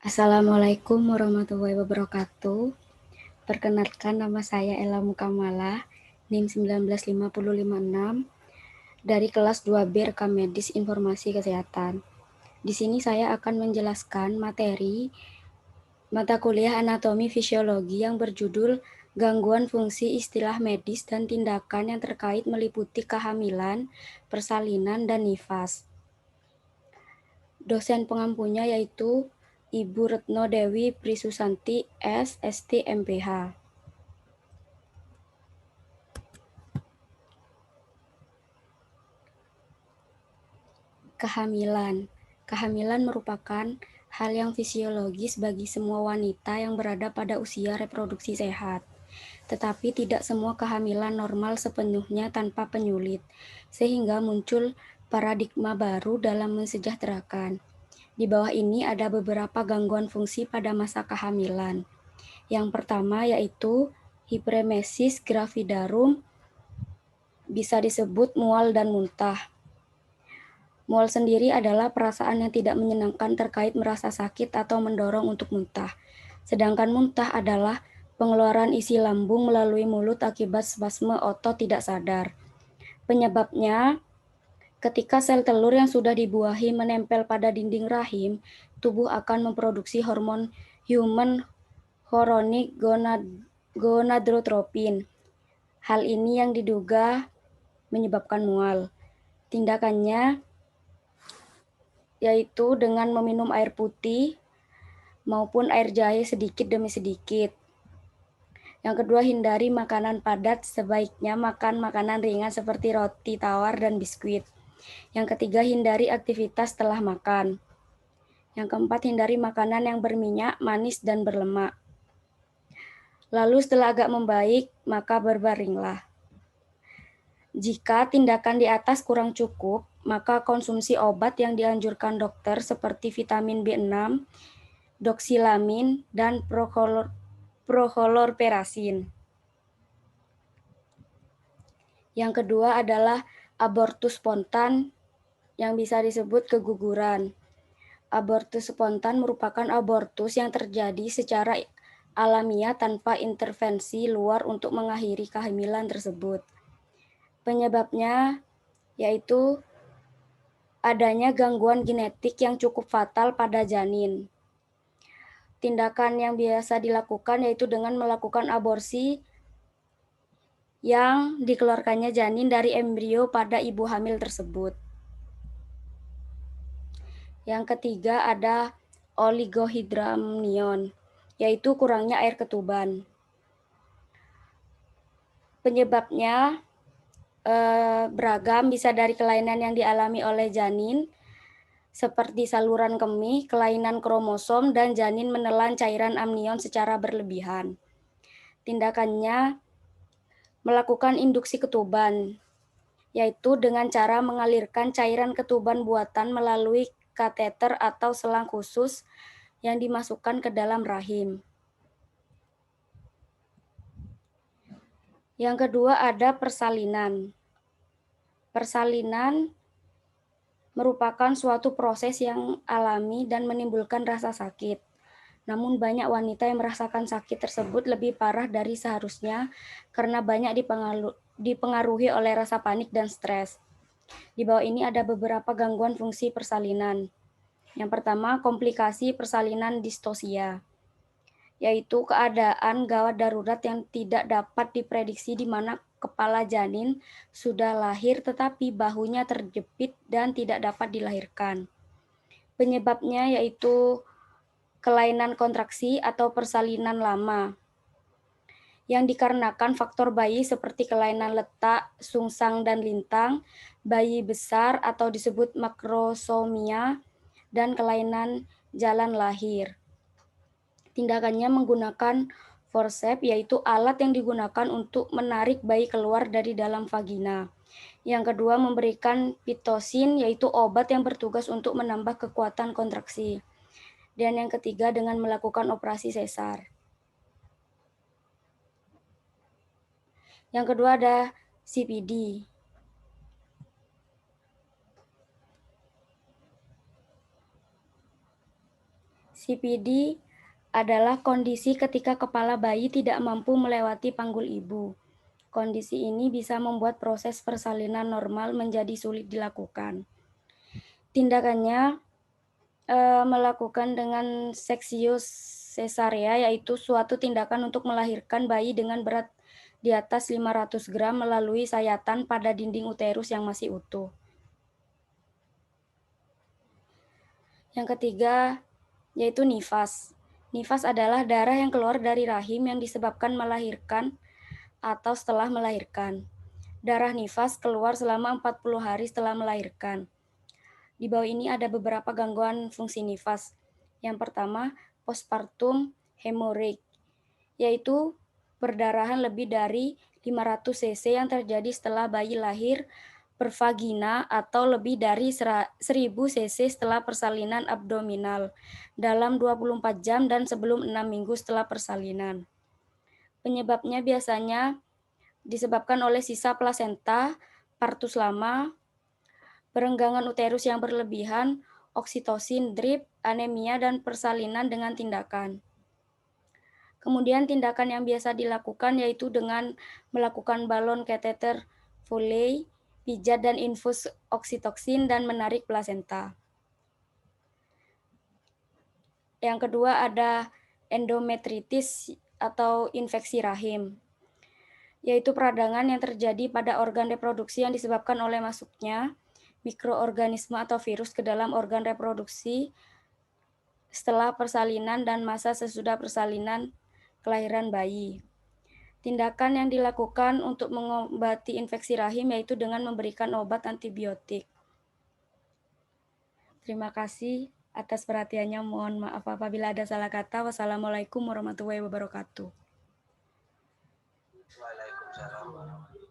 Assalamualaikum warahmatullahi wabarakatuh. Perkenalkan, nama saya Ella Mukamala, NIM 195056 dari kelas 2B Rekam Medis Informasi Kesehatan. Di sini saya akan menjelaskan materi mata kuliah Anatomi Fisiologi yang berjudul Gangguan Fungsi Istilah Medis dan Tindakan yang terkait meliputi kehamilan, persalinan, dan nifas. Dosen pengampunya yaitu Ibu Retno Dewi Prisusanti, S.St. MPh. Kehamilan. Kehamilan merupakan hal yang fisiologis bagi semua wanita yang berada pada usia reproduksi sehat. Tetapi tidak semua kehamilan normal sepenuhnya tanpa penyulit, sehingga muncul paradigma baru dalam mensejahterakan. Di bawah ini ada beberapa gangguan fungsi pada masa kehamilan. Yang pertama yaitu hiperemesis gravidarum, bisa disebut mual dan muntah. Mual sendiri adalah perasaan yang tidak menyenangkan terkait merasa sakit atau mendorong untuk muntah. Sedangkan muntah adalah pengeluaran isi lambung melalui mulut akibat spasme otot tidak sadar. Penyebabnya, ketika sel telur yang sudah dibuahi menempel pada dinding rahim, tubuh akan memproduksi hormon human chorionic gonadotropin. Hal ini yang diduga menyebabkan mual. Tindakannya yaitu dengan meminum air putih maupun air jahe sedikit demi sedikit. Yang kedua, hindari makanan padat, sebaiknya makan makanan ringan seperti roti tawar dan biskuit. Yang ketiga, hindari aktivitas setelah makan. Yang keempat, hindari makanan yang berminyak, manis, dan berlemak. Lalu setelah agak membaik, maka berbaringlah. Jika tindakan di atas kurang cukup, maka konsumsi obat yang dianjurkan dokter seperti vitamin B6, doksilamin, dan proholorperasin. Yang kedua adalah abortus spontan yang bisa disebut keguguran. Abortus spontan merupakan abortus yang terjadi secara alamiah tanpa intervensi luar untuk mengakhiri kehamilan tersebut. Penyebabnya yaitu adanya gangguan genetik yang cukup fatal pada janin. Tindakan yang biasa dilakukan yaitu dengan melakukan aborsi yang dikeluarkannya janin dari embrio pada ibu hamil tersebut. Yang ketiga ada oligohydramnion, yaitu kurangnya air ketuban. Penyebabnya beragam, bisa dari kelainan yang dialami oleh janin, seperti saluran kemih, kelainan kromosom, dan janin menelan cairan amnion secara berlebihan. Tindakannya melakukan induksi ketuban, yaitu dengan cara mengalirkan cairan ketuban buatan melalui kateter atau selang khusus yang dimasukkan ke dalam rahim. Yang kedua ada persalinan. Persalinan merupakan suatu proses yang alami dan menimbulkan rasa sakit. Namun banyak wanita yang merasakan sakit tersebut lebih parah dari seharusnya karena banyak dipengaruhi oleh rasa panik dan stres. Di bawah ini ada beberapa gangguan fungsi persalinan. Yang pertama, komplikasi persalinan distosia, yaitu keadaan gawat darurat yang tidak dapat diprediksi di mana kepala janin sudah lahir tetapi bahunya terjepit dan tidak dapat dilahirkan. Penyebabnya yaitu kelainan kontraksi atau persalinan lama yang dikarenakan faktor bayi seperti kelainan letak, sungsang, dan lintang, bayi besar atau disebut makrosomia, dan kelainan jalan lahir. Tindakannya menggunakan forceps, yaitu alat yang digunakan untuk menarik bayi keluar dari dalam vagina. Yang kedua, memberikan pitocin, yaitu obat yang bertugas untuk menambah kekuatan kontraksi. Dan yang ketiga, dengan melakukan operasi sesar. Yang kedua ada CPD. CPD adalah kondisi ketika kepala bayi tidak mampu melewati panggul ibu. Kondisi ini bisa membuat proses persalinan normal menjadi sulit dilakukan. Tindakannya melakukan dengan seksius cesarea, yaitu suatu tindakan untuk melahirkan bayi dengan berat di atas 500 gram melalui sayatan pada dinding uterus yang masih utuh. Yang ketiga, yaitu nifas. Nifas adalah darah yang keluar dari rahim yang disebabkan melahirkan atau setelah melahirkan. Darah nifas keluar selama 40 hari setelah melahirkan. Di bawah ini ada beberapa gangguan fungsi nifas. Yang pertama, postpartum hemorrhage, yaitu perdarahan lebih dari 500 cc yang terjadi setelah bayi lahir bervagina atau lebih dari 1000 cc setelah persalinan abdominal dalam 24 jam dan sebelum 6 minggu setelah persalinan. Penyebabnya biasanya disebabkan oleh sisa plasenta, partus lama, perenggangan uterus yang berlebihan, oksitosin, drip, anemia, dan persalinan dengan tindakan. Kemudian tindakan yang biasa dilakukan yaitu dengan melakukan balon kateter Foley, pijat dan infus oksitoksin, dan menarik plasenta. Yang kedua ada endometritis atau infeksi rahim, yaitu peradangan yang terjadi pada organ reproduksi yang disebabkan oleh masuknya mikroorganisme atau virus ke dalam organ reproduksi setelah persalinan dan masa sesudah persalinan kelahiran bayi. Tindakan yang dilakukan untuk mengobati infeksi rahim yaitu dengan memberikan obat antibiotik. Terima kasih atas perhatiannya. Mohon maaf apabila ada salah kata. Wassalamualaikum warahmatullahi wabarakatuh. Waalaikumsalam warahmatullahi